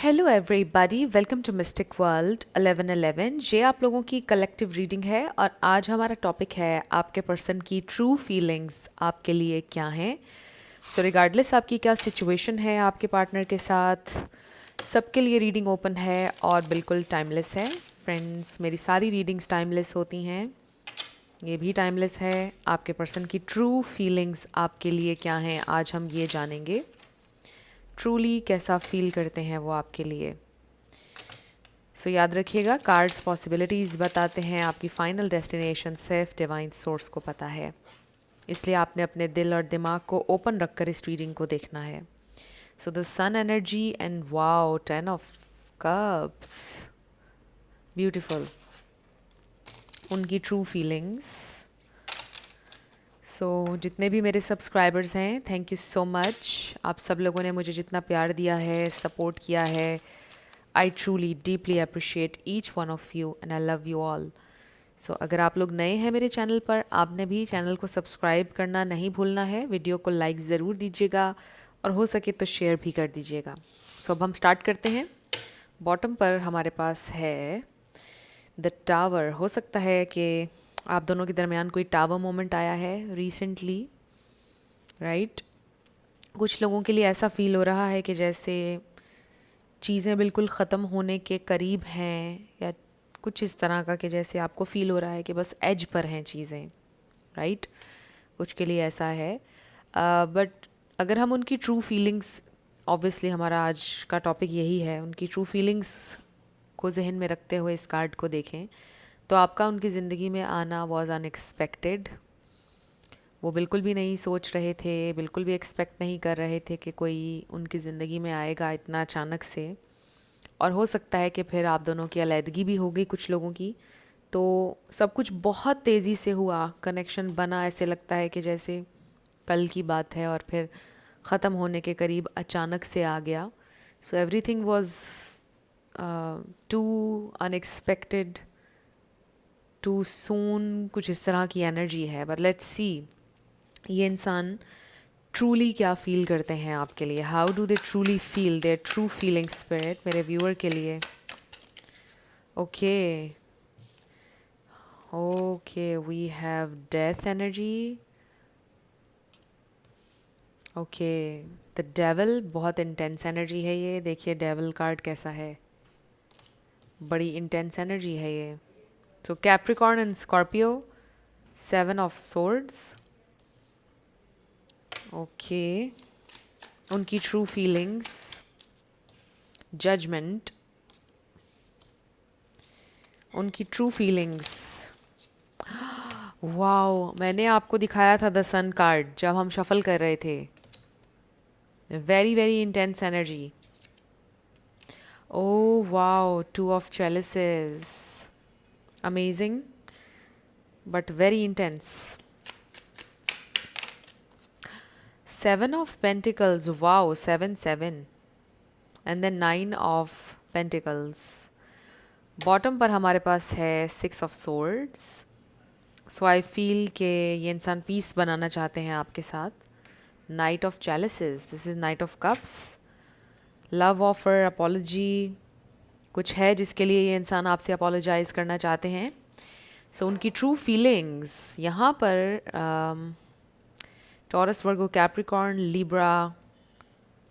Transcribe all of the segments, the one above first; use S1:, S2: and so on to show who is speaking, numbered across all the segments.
S1: Hello everybody, welcome to Mystic World 1111। ये आप लोगों की कलेक्टिव रीडिंग है और आज हमारा टॉपिक है आपके पर्सन की ट्रू फीलिंग्स आपके लिए क्या हैं। सो रिगार्डलेस आपकी क्या सिचुएशन है आपके पार्टनर के साथ, सबके लिए रीडिंग ओपन है और बिल्कुल टाइमलेस है। फ्रेंड्स, मेरी सारी रीडिंग्स टाइमलेस होती हैं, ये भी टाइमलेस है। आपके पर्सन की ट्रू फीलिंग्स आपके लिए क्या हैं, आज हम ये जानेंगे। ट्रूली कैसा फील करते हैं वो आपके लिए। सो याद रखिएगा, कार्ड्स पॉसिबिलिटीज़ बताते हैं, आपकी फाइनल डेस्टिनेशन सिर्फ डिवाइन सोर्स को पता है, इसलिए आपने अपने दिल और दिमाग को ओपन रखकर इस रीडिंग को देखना है। So the sun energy and wow 10 of cups, beautiful. उनकी ट्रू फीलिंग्स। सो जितने भी मेरे सब्सक्राइबर्स हैं, थैंक यू सो मच। आप सब लोगों ने मुझे जितना प्यार दिया है, सपोर्ट किया है, I truly deeply appreciate each one of you and I love you all. So अगर आप लोग नए हैं मेरे चैनल पर, आपने भी चैनल को सब्सक्राइब करना नहीं भूलना है, वीडियो को लाइक ज़रूर दीजिएगा और हो सके तो शेयर भी कर दीजिएगा। सो अब हम स्टार्ट करते हैं। बॉटम पर हमारे पास है द टावर। हो सकता है कि आप दोनों के दरमियान कोई टावर मोमेंट आया है रिसेंटली, राइट। कुछ लोगों के लिए ऐसा फील हो रहा है कि जैसे चीज़ें बिल्कुल ख़त्म होने के करीब हैं, या कुछ इस तरह का कि जैसे आपको फील हो रहा है कि बस एज पर हैं चीज़ें, राइट। कुछ के लिए ऐसा है। बट अगर हम उनकी ट्रू फीलिंग्स, ऑब्वियसली हमारा आज का टॉपिक यही है, उनकी ट्रू फीलिंग्स को जहन में रखते हुए इस कार्ड को देखें तो आपका उनकी ज़िंदगी में आना वॉज अनएक्सपेक्टेड। वो बिल्कुल भी नहीं सोच रहे थे, बिल्कुल भी एक्सपेक्ट नहीं कर रहे थे कि कोई उनकी ज़िंदगी में आएगा इतना अचानक से। और हो सकता है कि फिर आप दोनों की अलैदगी भी हो गई कुछ लोगों की, तो सब कुछ बहुत तेज़ी से हुआ, कनेक्शन बना, ऐसे लगता है कि जैसे कल की बात है और फिर ख़त्म होने के करीब अचानक से आ गया। So everything was too unexpected, too soon, कुछ इस तरह की एनर्जी है। बट लेट्स सी ये इंसान ट्रूली क्या फील करते हैं आपके लिए। How do they truly feel, their true feeling spirit, मेरे व्यूअर के लिए। Okay okay, we have death energy. Okay, the devil, बहुत इंटेंस एनर्जी है ये। देखिए डेविल कार्ड कैसा है, बड़ी इंटेंस एनर्जी है ये। So Capricorn and Scorpio, 7 of swords. Okay, उनकी ट्रू फीलिंग्स, जजमेंट, उनकी ट्रू फीलिंग्स। वाओ, मैंने आपको दिखाया था द सन कार्ड जब हम शफल कर रहे थे। Very very intense energy. Oh wow, 2 of chalices, amazing but very intense. 7 of pentacles, wow, 7 7, and then 9 of pentacles. Bottom पर हमारे पास है 6 of swords. So I feel कि ये इंसान पीस बनाना चाहते हैं आपके साथ। Knight of chalices, this is knight of cups. Love offer, apology, कुछ है जिसके लिए ये इंसान आपसे अपोलोजाइज करना चाहते हैं। सो उनकी ट्रू फीलिंग्स यहाँ पर टॉरस, वर्गो, कैप्रिकॉर्न, लिब्रा,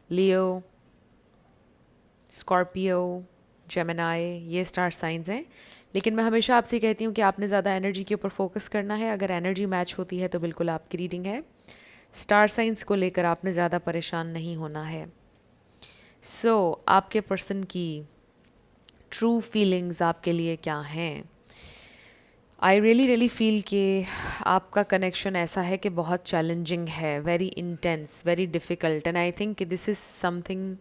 S1: लियो, स्कॉर्पियो, जेमिनाई, ये स्टार साइंस हैं। लेकिन मैं हमेशा आपसे कहती हूँ कि आपने ज़्यादा एनर्जी के ऊपर फोकस करना है। अगर एनर्जी मैच होती है तो बिल्कुल आपकी रीडिंग है। स्टार साइंस को लेकर आपने ज़्यादा परेशान नहीं होना है। सो आपके पर्सन की ट्रू फीलिंग्स आपके लिए क्या हैं। आई रियली रियली फील कि आपका कनेक्शन ऐसा है कि बहुत चैलेंजिंग है, very intense, very difficult, and I think this is something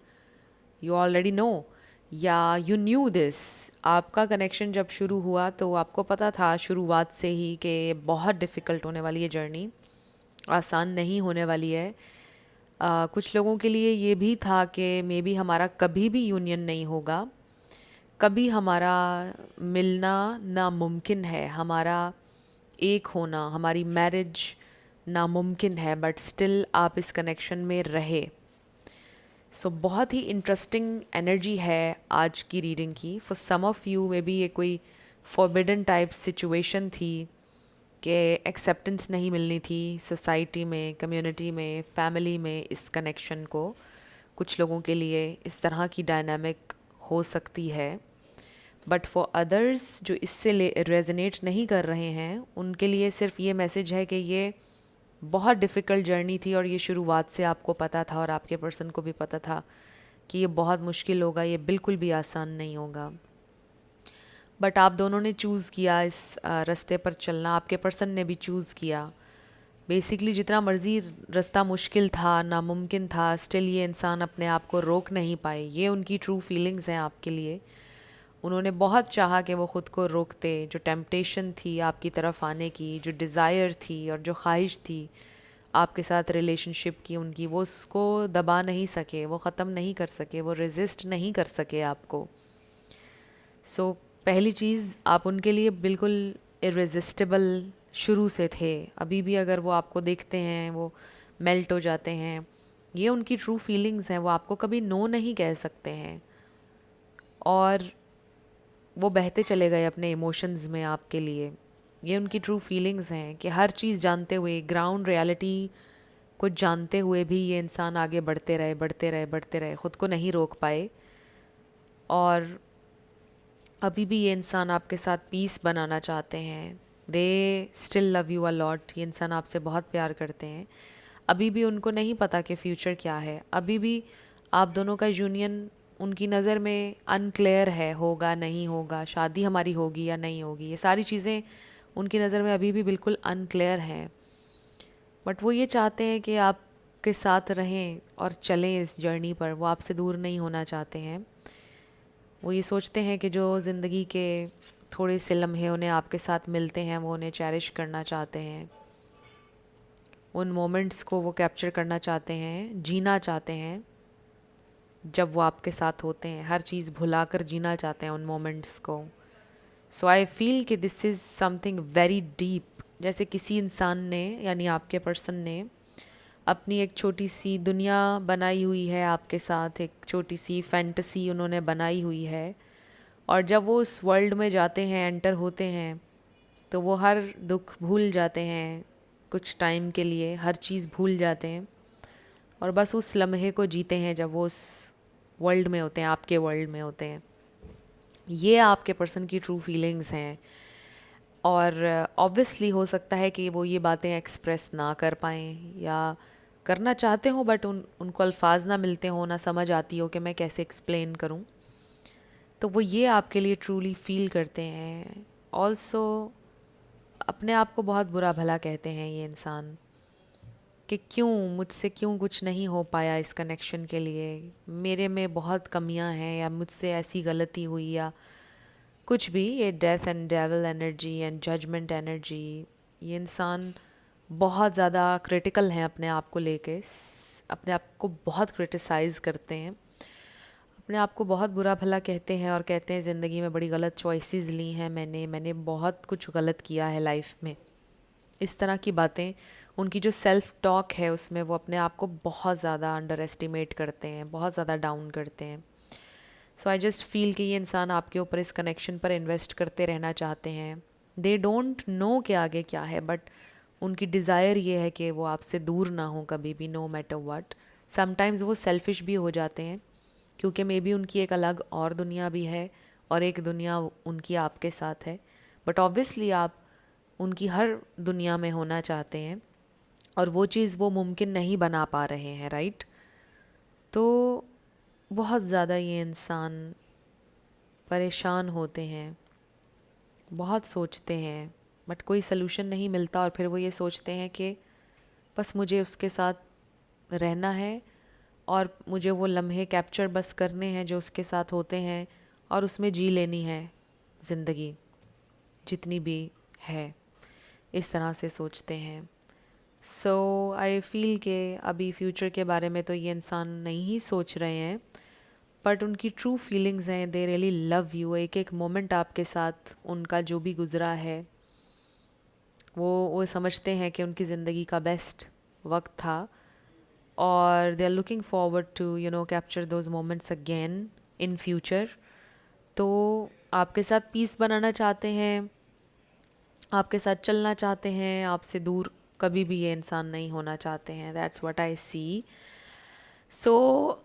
S1: you already know, या यू न्यू दिस। आपका कनेक्शन जब शुरू हुआ तो आपको पता था शुरुआत से ही कि बहुत डिफ़िकल्ट होने वाली है जर्नी, आसान नहीं होने वाली है। कुछ लोगों के लिए ये भी था कि मे बी हमारा कभी भी यूनियन नहीं होगा, कभी हमारा मिलना नामुमकिन है, हमारा एक होना, हमारी मैरिज नामुमकिन है, बट स्टिल आप इस कनेक्शन में रहे। सो बहुत ही इंटरेस्टिंग एनर्जी है आज की रीडिंग की. For some of you maybe ये कोई फॉरबिडन टाइप सिचुएशन थी कि एक्सेप्टेंस नहीं मिलनी थी सोसाइटी में, कम्युनिटी में, फैमिली में. इस कनेक्शन को कुछ लोगों के लिए इस तरह की डायनामिक हो सकती है, बट फॉर अदर्स जो इससे रेजोनेट नहीं कर रहे हैं उनके लिए सिर्फ ये मैसेज है कि ये बहुत डिफ़िकल्ट जर्नी थी और ये शुरुआत से आपको पता था और आपके पर्सन को भी पता था कि ये बहुत मुश्किल होगा, ये बिल्कुल भी आसान नहीं होगा. बट आप दोनों ने चूज़ किया इस रास्ते पर चलना. आपके पर्सन ने भी चूज़ किया. बेसिकली जितना मर्ज़ी रास्ता मुश्किल था, नामुमकिन था, स्टिल ये इंसान अपने आप को रोक नहीं पाए. ये उनकी ट्रू फीलिंग्स हैं आपके लिए. उन्होंने बहुत चाहा कि वो ख़ुद को रोकते. जो टेम्पटेशन थी आपकी तरफ आने की, जो डिज़ायर थी और जो ख्वाहिश थी आपके साथ रिलेशनशिप की उनकी, वो उसको दबा नहीं सके, वो ख़त्म नहीं कर सके, वो रेजिस्ट नहीं कर सके आपको. सो पहली चीज़, आप उनके लिए बिल्कुल इररेजिस्टिबल शुरू से थे. अभी भी अगर वो आपको देखते हैं वो मेल्ट हो जाते हैं. ये उनकी ट्रू फीलिंग्स हैं. वो आपको कभी नो नहीं कह सकते हैं और वो बहते चले गए अपने इमोशंस में आपके लिए. ये उनकी ट्रू फीलिंग्स हैं कि हर चीज़ जानते हुए, ग्राउंड रियलिटी को जानते हुए भी ये इंसान आगे बढ़ते रहे, बढ़ते रहे, बढ़ते रहे, ख़ुद को नहीं रोक पाए. और अभी भी ये इंसान आपके साथ पीस बनाना चाहते हैं. They still love you a lot. ये इंसान आपसे बहुत प्यार करते हैं. अभी भी उनको नहीं पता कि फ्यूचर क्या है. अभी भी आप दोनों का यूनियन उनकी नज़र में अनक्लियर है, होगा नहीं होगा, शादी हमारी होगी या नहीं होगी. ये सारी चीज़ें उनकी नज़र में अभी भी बिल्कुल अनक्लियर हैं. बट वो ये चाहते हैं कि आपके साथ रहें और चलें इस जर्नी पर. वो आपसे दूर नहीं होना चाहते हैं. वो ये सोचते हैं कि जो ज़िंदगी के थोड़े से लम्हे उन्हें आपके साथ मिलते हैं वो उन्हें चेरिश करना चाहते हैं. उन मोमेंट्स को वो कैप्चर करना चाहते हैं, जीना चाहते हैं जब वो आपके साथ होते हैं. हर चीज़ भुलाकर जीना चाहते हैं उन मोमेंट्स को. सो आई फील कि this is something very deep. जैसे किसी इंसान ने, यानी आपके पर्सन ने, अपनी एक छोटी सी दुनिया बनाई हुई है आपके साथ. एक छोटी सी फैंटेसी उन्होंने बनाई हुई है और जब वो उस वर्ल्ड में जाते हैं, एंटर होते हैं, तो वो हर दुख भूल जाते हैं कुछ टाइम के लिए. हर चीज़ भूल जाते हैं और बस उस लम्हे को जीते हैं जब वो उस वर्ल्ड में होते हैं, आपके वर्ल्ड में होते हैं. ये आपके पर्सन की ट्रू फीलिंग्स हैं. और ऑब्वियसली हो सकता है कि वो ये बातें एक्सप्रेस ना कर पाएँ या करना चाहते हो बट उनको अल्फाज ना मिलते हो, ना समझ आती हो कि मैं कैसे एक्सप्लेन करूं. तो वो ये आपके लिए ट्रूली फील करते हैं. ऑल्सो अपने आप को बहुत बुरा भला कहते हैं ये इंसान कि क्यों मुझसे, क्यों कुछ नहीं हो पाया इस कनेक्शन के लिए, मेरे में बहुत कमियां हैं या मुझसे ऐसी गलती हुई या कुछ भी. ये death and devil energy and judgement energy, ये इंसान बहुत ज़्यादा क्रिटिकल हैं अपने आप को लेके. अपने आप को बहुत क्रिटिसाइज़ करते हैं, अपने आप को बहुत बुरा भला कहते हैं और कहते हैं ज़िंदगी में बड़ी गलत चॉइसेस ली हैं मैंने बहुत कुछ गलत किया है लाइफ में. इस तरह की बातें. उनकी जो सेल्फ टॉक है उसमें वो अपने आप को बहुत ज़्यादा अंडर एस्टिमेट करते हैं, बहुत ज़्यादा डाउन करते हैं. सो आई जस्ट फील कि ये इंसान आपके ऊपर इस कनेक्शन पर इन्वेस्ट करते रहना चाहते हैं. दे डोंट नो कि आगे क्या है, बट उनकी डिज़ायर ये है कि वो आपसे दूर ना हो कभी भी, नो मैटर व्हाट. समटाइम्स वो सेल्फिश भी हो जाते हैं क्योंकि मे बी उनकी एक अलग और दुनिया भी है और एक दुनिया उनकी आपके साथ है. बट ऑब्वियसली आप उनकी हर दुनिया में होना चाहते हैं और वो चीज़ वो मुमकिन नहीं बना पा रहे हैं, राइट. तो बहुत ज़्यादा ये इंसान परेशान होते हैं, बहुत सोचते हैं बट कोई सलूशन नहीं मिलता. और फिर वो ये सोचते हैं कि बस मुझे उसके साथ रहना है और मुझे वो लम्हे कैप्चर बस करने हैं जो उसके साथ होते हैं और उसमें जी लेनी है ज़िंदगी जितनी भी है. इस तरह से सोचते हैं. सो आई फील कि अभी फ्यूचर के बारे में तो ये इंसान नहीं ही सोच रहे हैं, बट उनकी ट्रू फीलिंग्स हैं. They really love you. एक एक मोमेंट आपके साथ उनका जो भी गुज़रा है वो समझते हैं कि उनकी ज़िंदगी का बेस्ट वक्त था और they are looking forward to capture those moments again in future. तो आपके साथ पीस बनाना चाहते हैं, आपके साथ चलना चाहते हैं, आपसे दूर कभी भी ये इंसान नहीं होना चाहते हैं। That's what I see. So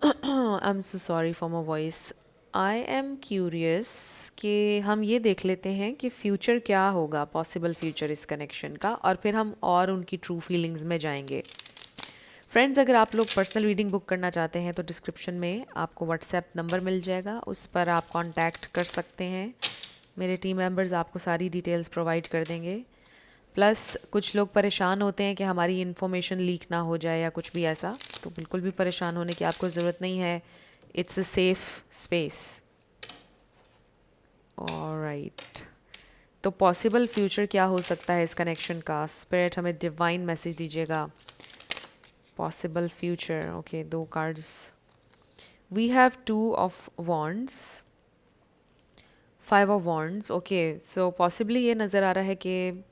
S1: I am so sorry for my voice. I am curious कि हम ये देख लेते हैं कि फ्यूचर क्या होगा, पॉसिबल फ्यूचर इस कनेक्शन का, और फिर हम और उनकी ट्रू फीलिंग्स में जाएंगे। फ्रेंड्स, अगर आप लोग पर्सनल रीडिंग बुक करना चाहते हैं तो डिस्क्रिप्शन में आपको व्हाट्सएप नंबर मिल जाएगा, उस पर आप कांटेक्ट कर सकते हैं। मेरे टीम मेंबर्स आपको सारी डिटेल्स प्रोवाइड कर देंगे। प्लस कुछ लोग परेशान होते हैं कि हमारी इन्फॉर्मेशन लीक ना हो जाए या कुछ भी ऐसा, तो बिल्कुल भी परेशान होने की आपको ज़रूरत नहीं है। It's a safe space. Alright, तो पॉसिबल फ्यूचर क्या हो सकता है इस कनेक्शन का? स्पिरिट हमें डिवाइन मैसेज दीजिएगा। Possible future, okay, 2 cards. We have 2 of wands, 5 of wands. Okay, so possibly ये नज़र आ रहा है कि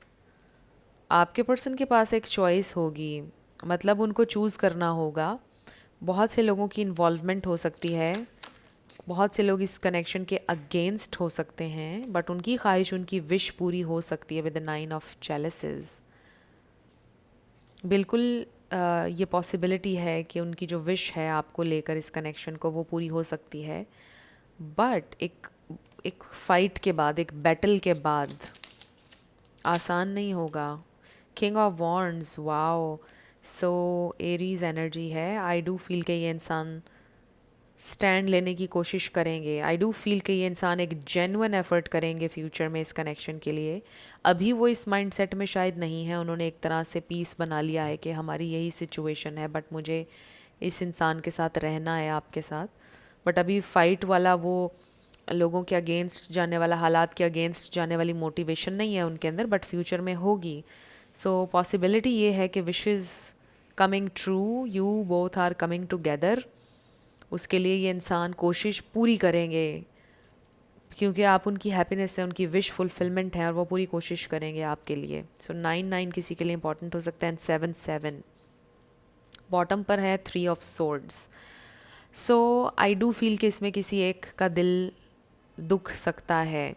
S1: आपके पर्सन के पास एक चॉइस होगी, मतलब उनको चूज़ करना होगा। बहुत से लोगों की इन्वॉल्वमेंट हो सकती है, बहुत से लोग इस कनेक्शन के अगेंस्ट हो सकते हैं, बट उनकी ख्वाहिश, उनकी विश पूरी हो सकती है विद द 9 ऑफ चैलिसेस। बिल्कुल ये पॉसिबिलिटी है कि उनकी जो विश है आपको लेकर इस कनेक्शन को, वो पूरी हो सकती है। बट एक फ़ाइट के बाद, एक बैटल के बाद आसान नहीं होगा। King of wands, wow. So Aries energy है। आई डू फील कि ये इंसान स्टैंड लेने की कोशिश करेंगे। आई डू फील कि ये इंसान एक जेन्युइन एफर्ट करेंगे फ्यूचर में इस कनेक्शन के लिए। अभी वो इस माइंडसेट में शायद नहीं है, उन्होंने एक तरह से पीस बना लिया है कि हमारी यही सिचुएशन है, बट मुझे इस इंसान के साथ रहना है, आपके साथ। बट अभी फ़ाइट वाला, वो लोगों के अगेंस्ट जाने वाला, हालात के अगेंस्ट जाने वाली मोटिवेशन नहीं है उनके अंदर, बट फ्यूचर में होगी। सो पॉसिबिलिटी ये है कि wishes coming true, you both are coming together. उसके लिए ये इंसान कोशिश पूरी करेंगे, क्योंकि आप उनकी हैप्पीनेस है, उनकी विश फुलफिलमेंट है, और वो पूरी कोशिश करेंगे आपके लिए। सो 9 किसी के लिए इंपॉर्टेंट हो सकता है, एंड 7 बॉटम पर है 3 of swords. So I do feel कि इसमें किसी एक का दिल दुख सकता है,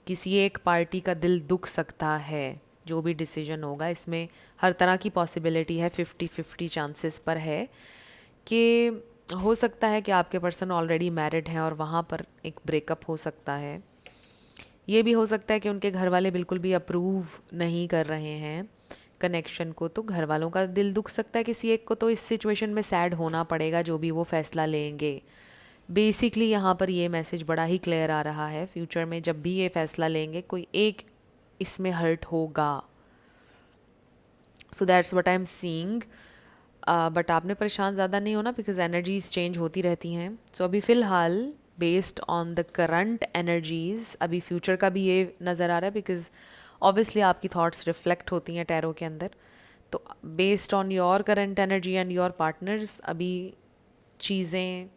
S1: किसी एक पार्टी का दिल दुख सकता है। जो भी डिसीजन होगा इसमें हर तरह की पॉसिबिलिटी है, 50-50 चांसेस पर है कि हो सकता है कि आपके पर्सन ऑलरेडी मैरिड हैं और वहाँ पर एक ब्रेकअप हो सकता है। ये भी हो सकता है कि उनके घर वाले बिल्कुल भी अप्रूव नहीं कर रहे हैं कनेक्शन को, तो घर वालों का दिल दुख सकता है किसी एक को, तो इस सिचुएशन में सैड होना पड़ेगा जो भी वो फैसला लेंगे। बेसिकली यहाँ पर ये मैसेज बड़ा ही क्लियर आ रहा है, फ्यूचर में जब भी ये फैसला लेंगे कोई एक इसमें हर्ट होगा। So that's what I am seeing. But आपने परेशान ज़्यादा नहीं होना, बिकॉज एनर्जीज चेंज होती रहती हैं। सो अभी फ़िलहाल based on the current energies, अभी फ्यूचर का भी ये नज़र आ रहा है, बिकॉज ऑब्वियसली आपकी थॉट्स रिफ्लेक्ट होती हैं टैरो के अंदर। तो based on your current energy and your partners, अभी चीज़ें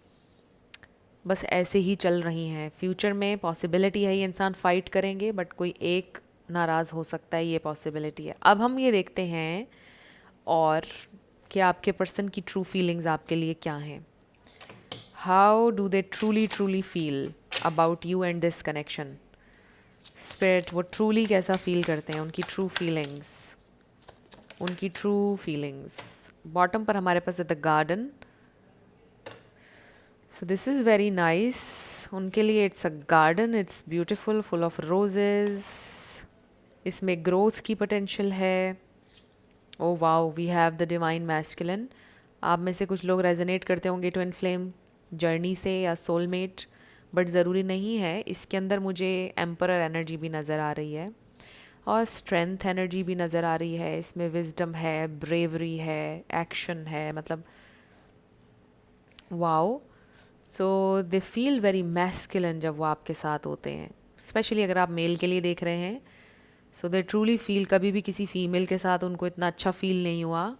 S1: बस ऐसे ही चल रही हैं। फ्यूचर में पॉसिबिलिटी है ये इंसान फाइट करेंगे, बट कोई एक नाराज़ हो सकता है, ये पॉसिबिलिटी है। अब हम ये देखते हैं और कि आपके पर्सन की ट्रू फीलिंग्स आपके लिए क्या हैं। How do they truly feel about you and this connection? Spirit, वो ट्रूली कैसा फील करते हैं, उनकी ट्रू फीलिंग्स, उनकी ट्रू फीलिंग्स। बॉटम पर हमारे पास है the garden. So this is very nice. उनके लिए it's a garden, it's beautiful, full of roses. इसमें ग्रोथ की पोटेंशियल है। Oh wow, we have the divine masculine. आप में से कुछ लोग रेजोनेट करते होंगे ट्विन फ्लेम जर्नी से या सोलमेट, बट ज़रूरी नहीं है। इसके अंदर मुझे एम्परर एनर्जी भी नज़र आ रही है और स्ट्रेंथ एनर्जी भी नज़र आ रही है। इसमें विजडम है, ब्रेवरी है, एक्शन है, मतलब wow. So they feel very masculine जब वो आपके साथ होते हैं, स्पेशली अगर आप मेल के लिए देख रहे हैं। सो दे ट्रूली फील, कभी भी किसी फीमेल के साथ उनको इतना अच्छा फील नहीं हुआ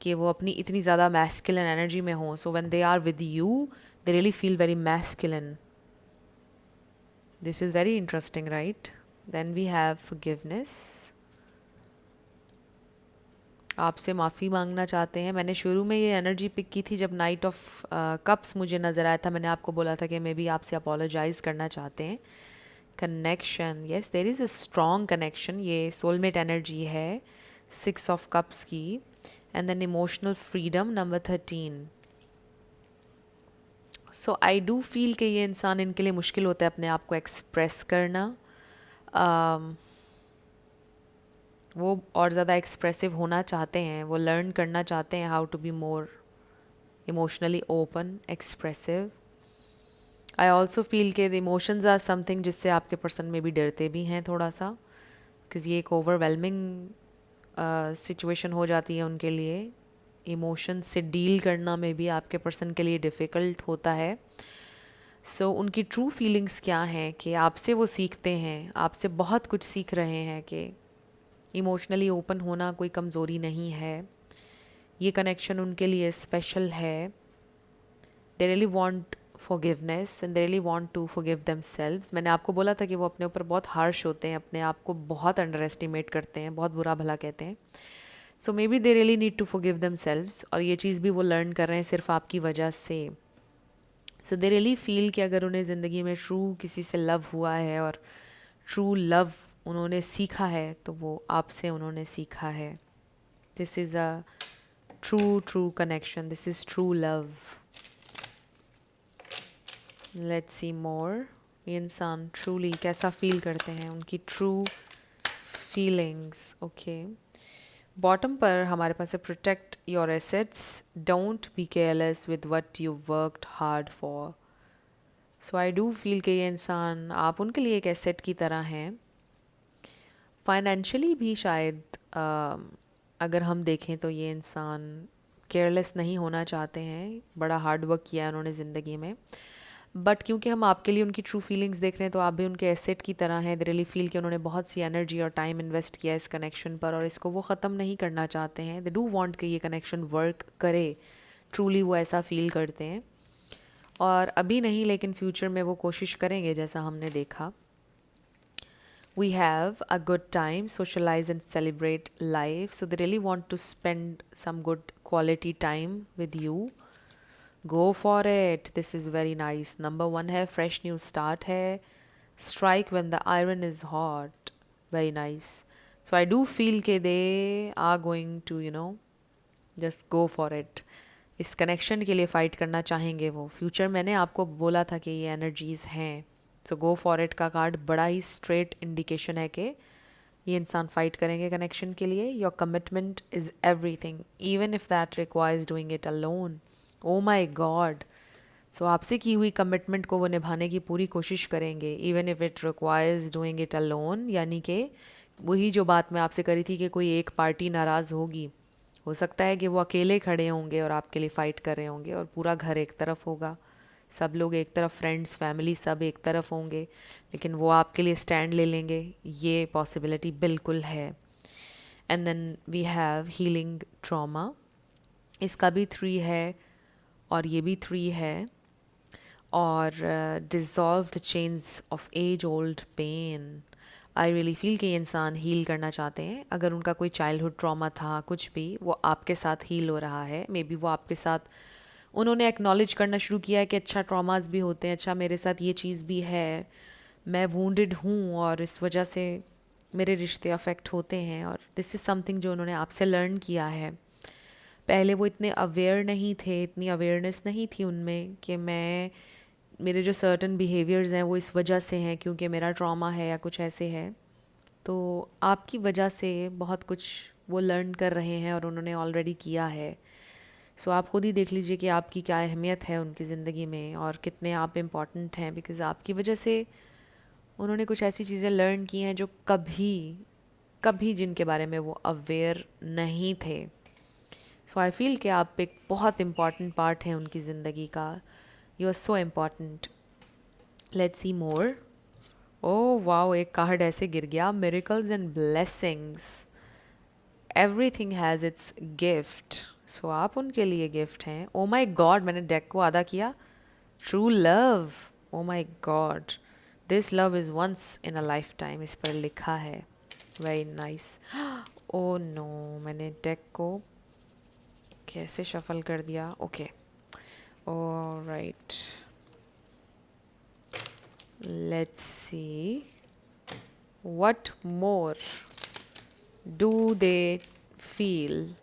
S1: कि वो अपनी इतनी ज़्यादा मैस्कुलिन एनर्जी में हो। So when they are with you, they really feel very masculine. This is very interesting, right? Then we have forgiveness आपसे माफ़ी मांगना चाहते हैं। मैंने शुरू में ये एनर्जी पिक की थी जब नाइट ऑफ कप्स मुझे नज़र आया था, मैंने आपको बोला था कि मैं भी आपसे अपोलोजाइज़ करना चाहते हैं। Connection, yes there is a strong connection, ये सोलमेट एनर्जी है 6 ऑफ कप्स की। And then emotional freedom number 13। So I do feel कि ये इंसान, इनके लिए मुश्किल होता है अपने आप को एक्सप्रेस करना। वो और ज़्यादा एक्सप्रेसिव होना चाहते हैं, वो लर्न करना चाहते हैं how to be more emotionally open, expressive. I also feel के द इमोशंस आर समथिंग जिससे आपके पर्सन में भी डरते भी हैं थोड़ा सा, बिकॉज ये एक ओवरवेलमिंग सिचुएशन हो जाती है उनके लिए। इमोशन से डील करना में भी आपके पर्सन के लिए डिफ़िकल्ट होता है। सो उनकी ट्रू फीलिंग्स क्या हैं कि आपसे वो सीखते हैं, आपसे बहुत कुछ सीख रहे हैं कि इमोशनली ओपन होना कोई कमज़ोरी नहीं है, ये कनेक्शन उनके लिए स्पेशल है। They really want forgiveness and they really want to forgive themselves. मैंने आपको बोला था कि वो अपने ऊपर बहुत हार्श होते हैं, अपने आप को बहुत अंडर एस्टिमेट करते हैं, बहुत बुरा भला कहते हैं। So maybe they really need to forgive themselves, और ये चीज़ भी वो लर्न कर रहे हैं सिर्फ आपकी वजह से। सो दे रियली फील कि अगर उन्हें ज़िंदगी में ट्रू किसी से लव हुआ है और ट्रू लव उन्होंने सीखा है, तो वो आपसे उन्होंने सीखा है। This is a true connection, this is true love. Let's see more, ये इंसान ट्रूली कैसा फील करते हैं, उनकी ट्रू फीलिंग्स। ओके, बॉटम पर हमारे पास है protect your assets, don't be careless with what you worked hard for. So I do feel कि ये इंसान, आप उनके लिए एक एसेट की तरह हैं। फाइनेंशियली भी शायद अगर हम देखें तो ये इंसान केयरलेस नहीं होना चाहते हैं, बड़ा हार्ड वर्क किया है उन्होंने ज़िंदगी में। बट क्योंकि हम आपके लिए उनकी ट्रू फीलिंग्स देख रहे हैं, तो आप भी उनके एसेट की तरह हैं। दे रियली फील कि उन्होंने बहुत सी एनर्जी और टाइम इन्वेस्ट किया इस कनेक्शन पर, और इसको वो ख़त्म नहीं करना चाहते हैं। दे डू वांट कि ये कनेक्शन वर्क करे, ट्रूली वो ऐसा फील करते हैं। और अभी नहीं, लेकिन फ्यूचर में वो कोशिश करेंगे, जैसा हमने देखा। We have a good time, socialize and celebrate life. So they really want to spend some good quality time with you. Go for it. This is very nice. Number 1 है fresh new start है. Strike when the iron is hot. Very nice. So I do feel कि they are going to, just go for it. इस connection के लिए fight करना चाहेंगे वो। Future मैंने आपको बोला था कि ये एनर्जीज़ हैं। सो गो फॉर इट का कार्ड बड़ा ही स्ट्रेट इंडिकेशन है कि ये इंसान फ़ाइट करेंगे कनेक्शन के लिए। Your commitment is everything, even if that requires doing it alone. Oh my God. So आपसे की हुई कमिटमेंट को वो निभाने की पूरी कोशिश करेंगे, even if it requires doing it alone. यानी कि वही जो बात मैं आपसे करी थी कि कोई एक पार्टी नाराज़ होगी, हो सकता है कि वो अकेले खड़े होंगे और आपके लिए फ़ाइट कर रहे होंगे, और पूरा घर एक तरफ होगा, सब लोग एक तरफ, फ्रेंड्स फैमिली सब एक तरफ होंगे, लेकिन वो आपके लिए स्टैंड ले लेंगे, ये पॉसिबिलिटी बिल्कुल है। And then we have healing trauma, इसका भी 3 है और ये भी 3 है। और dissolve the chains of age old pain. I really feel कि ये इंसान हील करना चाहते हैं। अगर उनका कोई चाइल्डहुड ट्रॉमा था, कुछ भी, वो आपके साथ हील हो रहा है। मे बी वो आपके साथ, उन्होंने एक्नॉलेज करना शुरू किया है कि अच्छा ट्रॉमास भी होते हैं, अच्छा मेरे साथ ये चीज़ भी है, मैं वूंडेड हूँ और इस वजह से मेरे रिश्ते अफेक्ट होते हैं। और दिस इज़ समथिंग जो उन्होंने आपसे लर्न किया है। पहले वो इतने अवेयर नहीं थे, इतनी अवेयरनेस नहीं थी उनमें कि मेरे जो सर्टन बिहेवियर्स हैं वो इस वजह से हैं क्योंकि मेरा ट्रॉमा है या कुछ ऐसे है। तो आपकी वजह से बहुत कुछ वो लर्न कर रहे हैं और उन्होंने ऑलरेडी किया है। सो आप खुद ही देख लीजिए कि आपकी क्या अहमियत है उनकी ज़िंदगी में और कितने आप इम्पॉर्टेंट हैं, बिकॉज़ आपकी वजह से उन्होंने कुछ ऐसी चीज़ें लर्न की हैं जो कभी कभी जिनके बारे में वो अवेयर नहीं थे। सो आई फील कि आप एक बहुत इम्पॉर्टेंट पार्ट हैं उनकी ज़िंदगी का। You are so important. Let's see more. Oh wow, एक कार्ड ऐसे गिर गया, miracles and blessings. Everything has its gift. So आप उनके लिए गिफ्ट हैं। ओ माई गॉड, मैंने डेक को आधा किया। True love, oh my god, this love is once in a lifetime, इस पर लिखा है। Very nice. ओ नो, मैंने डेक को कैसे शफल कर दिया. Okay, alright, let's see what more do they feel,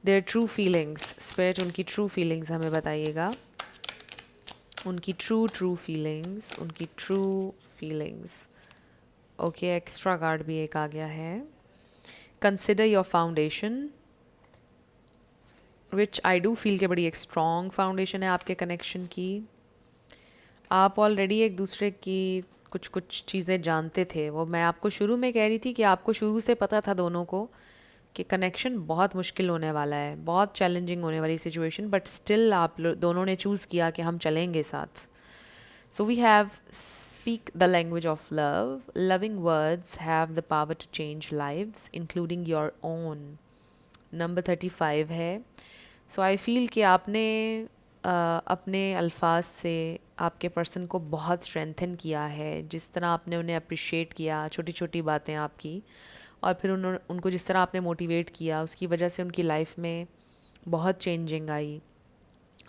S1: their true feelings. Spirit उनकी ट्रू फीलिंग्स हमें बताइएगा. उनकी ट्रू फीलिंग्स, उनकी true feelings. Okay, extra card भी एक आ गया है. Consider your foundation, which I do feel के बड़ी एक स्ट्रॉन्ग फाउंडेशन है आपके कनेक्शन की. आप ऑलरेडी एक दूसरे की कुछ कुछ चीज़ें जानते थे. वो मैं आपको शुरू में कह रही थी कि आपको शुरू से पता था दोनों को कि कनेक्शन बहुत मुश्किल होने वाला है, बहुत चैलेंजिंग होने वाली सिचुएशन, बट स्टिल आप दोनों ने चूज़ किया कि हम चलेंगे साथ. So we have speak the language of love. Loving words have the power to change lives, including your own. Number 35 है. So I feel कि आपने अपने अल्फाज से आपके पर्सन को बहुत स्ट्रेंथन किया है. जिस तरह आपने उन्हें अप्रिशिएट किया, छोटी छोटी बातें आपकी, और फिर उनको जिस तरह आपने मोटिवेट किया, उसकी वजह से उनकी लाइफ में बहुत चेंजिंग आई.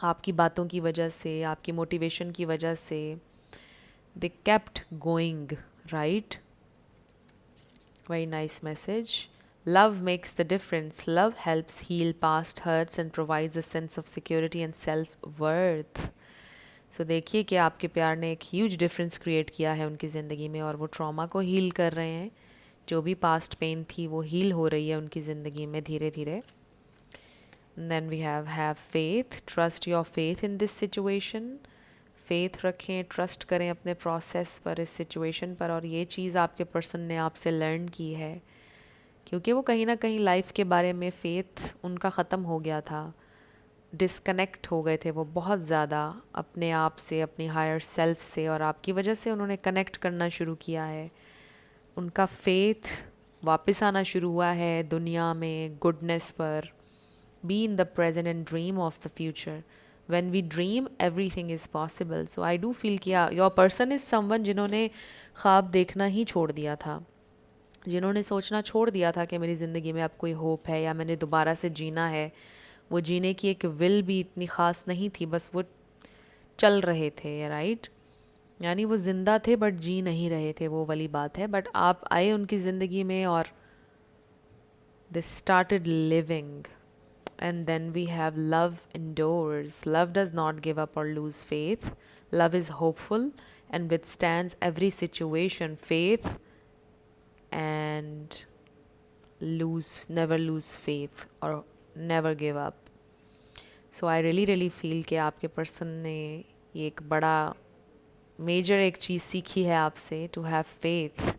S1: आपकी बातों की वजह से, आपकी मोटिवेशन की वजह से they kept going, right? Very nice message. Love makes the difference. Love helps heal past hurts and provides a sense of security and self-worth. So देखिए कि आपके प्यार ने एक ह्यूज डिफरेंस क्रिएट किया है उनकी ज़िंदगी में, और वो ट्रॉमा को हील कर रहे हैं. जो भी पास्ट पेन थी वो हील हो रही है उनकी ज़िंदगी में धीरे धीरे. Then we have faith. Trust your faith in this situation. Faith रखें, ट्रस्ट करें अपने प्रोसेस पर, इस सिचुएशन पर. और ये चीज़ आपके पर्सन ने आपसे लर्न की है, क्योंकि वो कहीं ना कहीं लाइफ के बारे में फ़ेथ उनका ख़त्म हो गया था. डिस्कनेक्ट हो गए थे वो बहुत ज़्यादा अपने आप से, अपनी हायर सेल्फ से, और आपकी वजह से उन्होंने कनेक्ट करना शुरू किया है. उनका फेथ वापस आना शुरू हुआ है दुनिया में, गुडनेस पर. Be in the present and dream of the future. When we dream, everything is possible. So I do feel कि your person is someone जिन्होंने ख्वाब देखना ही छोड़ दिया था, जिन्होंने सोचना छोड़ दिया था कि मेरी ज़िंदगी में अब कोई होप है या मैंने दोबारा से जीना है. वो जीने की एक विल भी इतनी ख़ास नहीं थी, बस वो चल रहे थे, राइट. यानी वो ज़िंदा थे बट जी नहीं रहे थे, वो वाली बात है. बट आप आए उनकी ज़िंदगी में और they started living. And then we have love endures. Love does not give up or lose faith. Love is hopeful and withstands every situation. Faith and never lose faith or never give up. So I really feel कि आपके person ने ये एक बड़ा major एक चीज़ सीखी है आपसे, to have faith.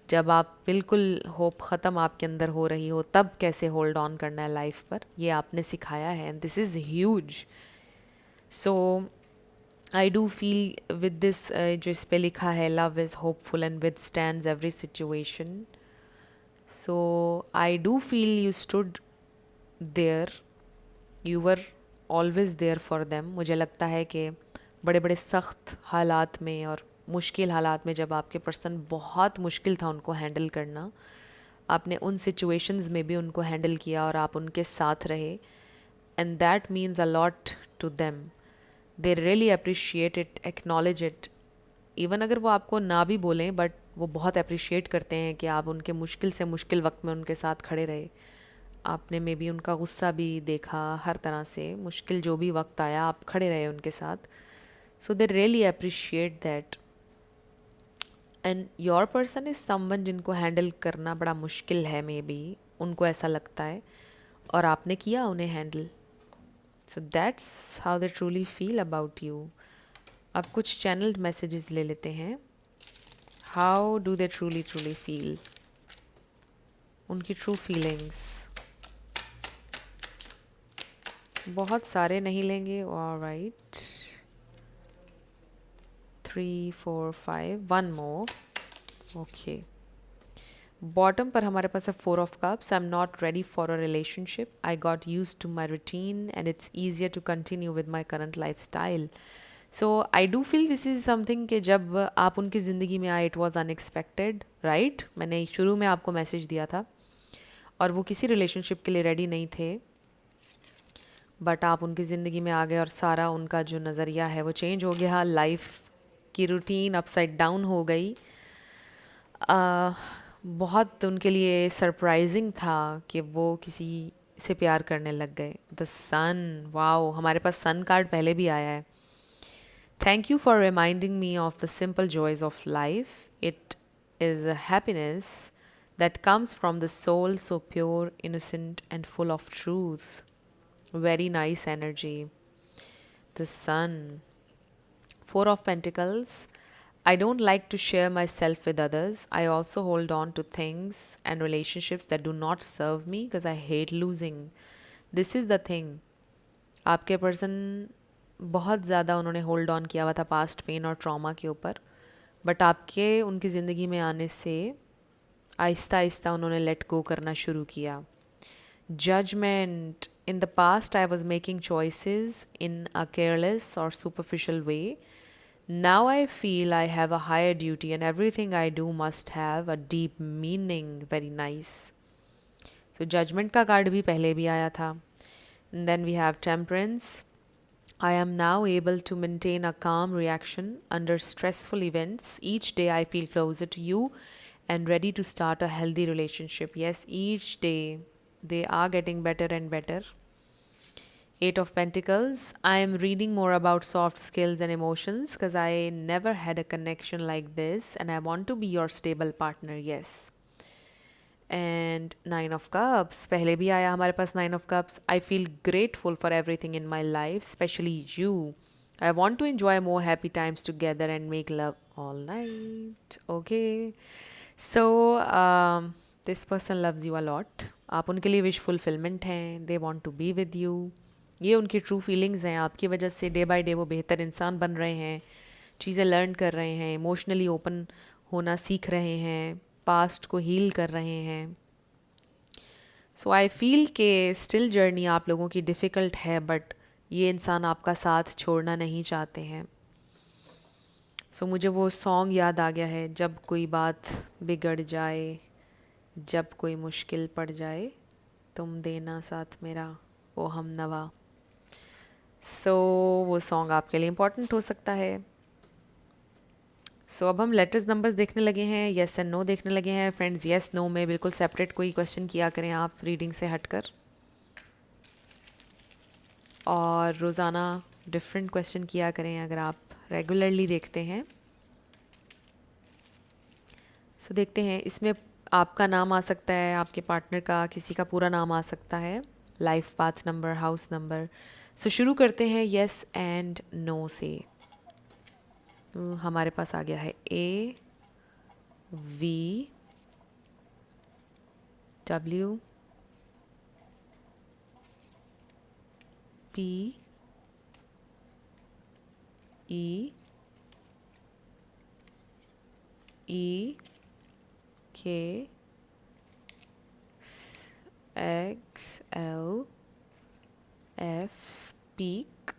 S1: जब आप बिल्कुल होप ख़त्म आपके अंदर हो रही हो, तब कैसे होल्ड ऑन करना है लाइफ पर, ये आपने सिखाया है. And this is huge. So I do feel with this, जो इस पे लिखा है, love is hopeful and withstands every situation. So I do feel you stood there, you were always there for them. मुझे लगता है कि बड़े बड़े सख्त हालात में और मुश्किल हालात में, जब आपके पर्सन बहुत मुश्किल था उनको हैंडल करना, आपने उन सिचुएशंस में भी उनको हैंडल किया और आप उनके साथ रहे. And that means a lot to them. They really appreciate it, acknowledge it. Even अगर वो आपको ना भी बोलें, बट वो बहुत अप्रिशिएट करते हैं कि आप उनके मुश्किल से मुश्किल वक्त में उनके साथ खड़े रहे. आपने में भी उनका गुस्सा भी देखा, हर तरह से मुश्किल जो भी वक्त आया आप खड़े रहे उनके साथ. So they really appreciate that. And your person is someone जिनको हैंडल करना बड़ा मुश्किल है, मे बी उनको ऐसा लगता है, और आपने किया उन्हें handle. So that's how they truly feel about you. अब कुछ चैनल्ड मैसेजेस ले लेते हैं. How do they truly feel, उनकी ट्रू फीलिंग्स. बहुत सारे नहीं लेंगे. Alright, 3, 4, 5, 1 more. ओके, बॉटम पर हमारे पास है 4 of cups. I am not ready for a relationship. I got used to my routine and it's easier to continue with my current lifestyle. So I do feel this is something कि जब आप उनकी ज़िंदगी में आए, it was unexpected, right. मैंने शुरू में आपको मैसेज दिया था, और वो किसी रिलेशनशिप के लिए रेडी नहीं थे, बट आप उनकी ज़िंदगी में आ गए और सारा उनका जो नज़रिया है वो चेंज हो गया, लाइफ की रूटीन अपसाइड डाउन हो गई। आ, बहुत उनके लिए सरप्राइजिंग था कि वो किसी से प्यार करने लग गए। द सन, वाओ, हमारे पास सन कार्ड पहले भी आया है। Thank you for reminding me of the simple joys of life. It is a happiness that comes from the soul, so pure, innocent, and full of truth. Very nice energy. The sun. Four of Pentacles. I don't like to share myself with others. I also hold on to things and relationships that do not serve me because I hate losing. This is the thing. आपके person बहुत ज़्यादा उन्होंने hold on किया हुआ था past pen और trauma के ऊपर, बट आपके उनकी ज़िंदगी में आने से आहिस्ता आहिस्ता उन्होंने लेट गो करना शुरू किया। Judgment. In the past I was making choices in a careless और superficial way. Now I feel I have a higher duty and everything I do must have a deep meaning. Very nice. So judgment का card भी पहले भी आया था। Then we have temperance. I am now able to maintain a calm reaction under stressful events. Each day I feel closer to you and ready to start a healthy relationship. Yes, each day they are getting better and better. Eight of Pentacles. I am reading more about soft skills and emotions because I never had a connection like this and I want to be your stable partner. Yes. And nine of cups पहले भी आया हमारे पास। Nine of cups. I feel grateful for everything in my life, especially you. I want to enjoy more happy times together and make love all night. Okay. So, this person loves you a lot. आप उनके लिए wish fulfilment हैं। They want to be with you. ये उनकी true feelings हैं। आपकी वजह से डे बाय डे वो बेहतर इंसान बन रहे हैं, चीज़ें लर्न कर रहे हैं, इमोशनली ओपन होना सीख रहे हैं, पास्ट को हील कर रहे हैं। सो आई फील के स्टिल जर्नी आप लोगों की डिफ़िकल्ट है, बट ये इंसान आपका साथ छोड़ना नहीं चाहते हैं। सो मुझे वो सॉन्ग याद आ गया है, जब कोई बात बिगड़ जाए, जब कोई मुश्किल पड़ जाए, तुम देना साथ मेरा वो हम नवा। सो वो सॉन्ग आपके लिए इम्पोर्टेंट हो सकता है। सो अब हम लेटर्स नंबर्स देखने लगे हैं, येस एंड नो देखने लगे हैं। फ्रेंड्स, येस नो में बिल्कुल सेपरेट कोई क्वेश्चन किया करें आप रीडिंग से हटकर, और रोज़ाना डिफरेंट क्वेश्चन किया करें अगर आप रेगुलरली देखते हैं। सो देखते हैं, इसमें आपका नाम आ सकता है, आपके पार्टनर का, किसी का पूरा नाम आ सकता है, life path number, house number. So शुरू करते हैं येस एंड नो से। हमारे पास आ गया है A V W P E E K X L F peak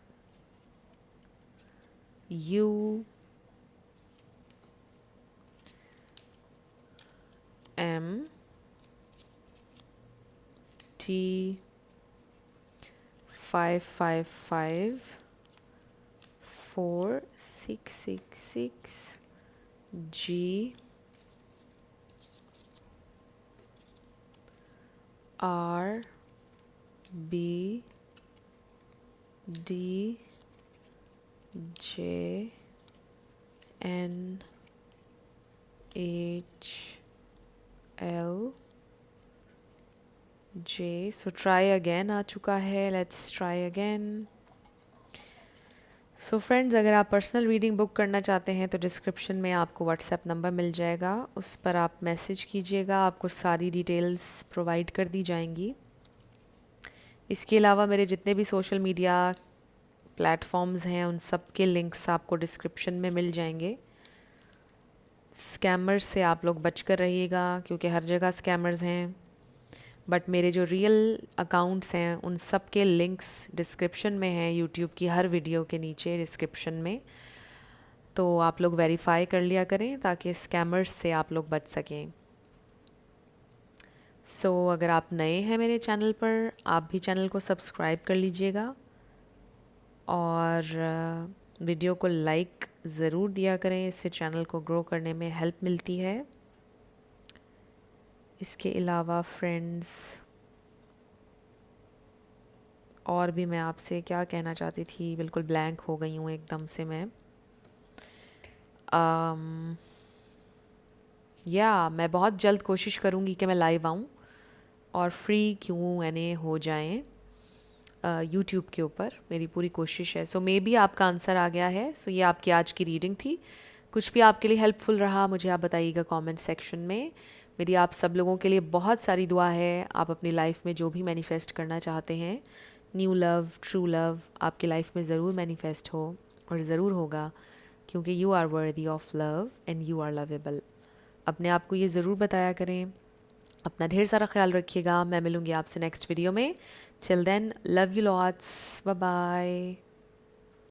S1: U M T 555 4666 G R B D J N H L J. So try again आ चुका है, let's try again. So friends, अगर आप personal reading book करना चाहते हैं तो description में आपको व्हाट्सएप नंबर मिल जाएगा, उस पर आप मैसेज कीजिएगा, आपको सारी डिटेल्स प्रोवाइड कर दी जाएंगी। इसके अलावा मेरे जितने भी सोशल मीडिया प्लेटफॉर्म्स हैं उन सब के लिंक्स आपको डिस्क्रिप्शन में मिल जाएंगे। स्कैमर्स से आप लोग बच कर रहिएगा क्योंकि हर जगह स्कैमर्स हैं, बट मेरे जो रियल अकाउंट्स हैं उन सब के लिंक्स डिस्क्रिप्शन में हैं, यूट्यूब की हर वीडियो के नीचे डिस्क्रिप्शन में। तो आप लोग वेरीफाई कर लिया करें ताकि स्कैमर्स से आप लोग बच सकें। सो अगर आप नए हैं मेरे चैनल पर, आप भी चैनल को सब्सक्राइब कर लीजिएगा और वीडियो को लाइक ज़रूर दिया करें, इससे चैनल को ग्रो करने में हेल्प मिलती है। इसके अलावा फ्रेंड्स, और भी मैं आपसे क्या कहना चाहती थी, बिल्कुल ब्लैंक हो गई हूँ एकदम से मैं। मैं बहुत जल्द कोशिश करूँगी कि मैं लाइव आऊँ और फ्री Q&A हो जाएं यूट्यूब के ऊपर, मेरी पूरी कोशिश है। सो मे बी आपका आंसर आ गया है। सो ये आपकी आज की रीडिंग थी। कुछ भी आपके लिए हेल्पफुल रहा मुझे आप बताइएगा कमेंट सेक्शन में। मेरी आप सब लोगों के लिए बहुत सारी दुआ है। आप अपनी लाइफ में जो भी मैनिफेस्ट करना चाहते हैं, न्यू लव, ट्रू लव, आपकी लाइफ में ज़रूर मैनिफेस्ट हो और ज़रूर होगा, क्योंकि you are worthy of love and you are lovable. अपने आप को ये ज़रूर बताया करें। अपना ढेर सारा ख्याल रखिएगा। मैं मिलूँगी आपसे नेक्स्ट वीडियो में। Till then, love you lots, bye bye.